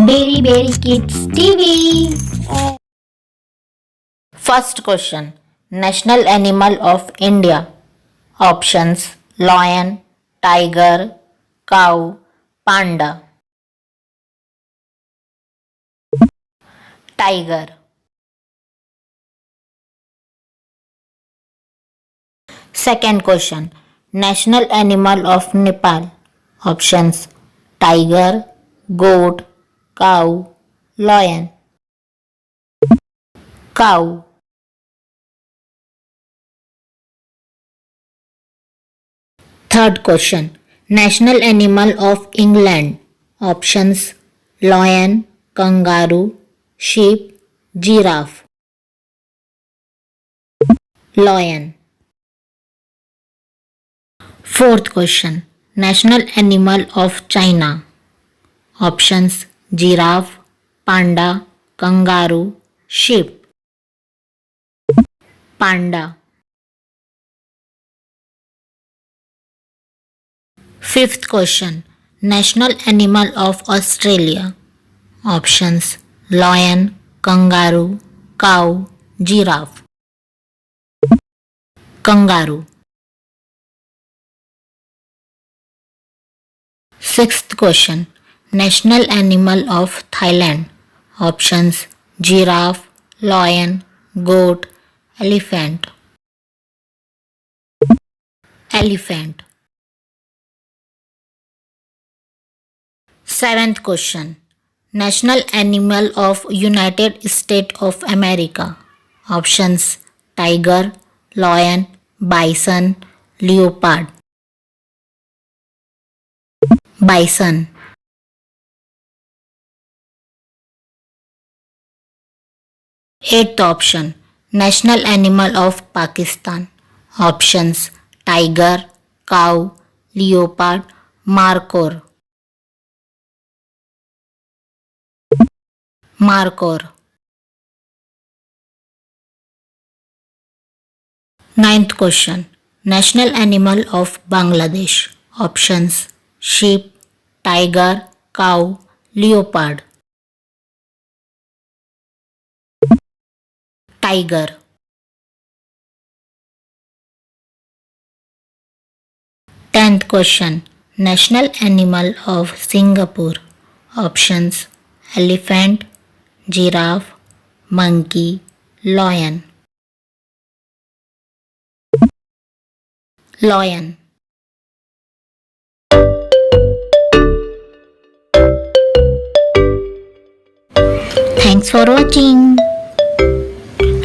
Berry Berry Kids TV. First question. National animal of India. Options: lion, tiger, cow, panda. Tiger. Second question. National animal of Nepal. Options: tiger, goat, cow, lion. Cow. Third question. National animal of England. Options: lion, kangaroo, sheep, giraffe. Lion. Fourth question. National animal of China. Options: giraffe, panda, kangaroo, sheep. Panda. Fifth question. National animal of Australia. Options: lion, kangaroo, cow, giraffe. Kangaroo. Sixth question. National animal of Thailand. Options: giraffe, lion, goat, elephant. Elephant. Seventh question. National animal of United States of America. Options: tiger, lion, bison, leopard. Bison. Eighth option. National animal of Pakistan. Options: tiger, cow, leopard, markhor. Markhor. Ninth question. National animal of Bangladesh. Options: sheep, tiger, cow, leopard. Tiger. Tenth question. National animal of Singapore. Options: elephant, giraffe, monkey, lion. Lion. Thanks for watching.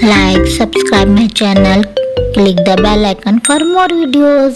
Like, subscribe my channel, click the bell icon for more videos.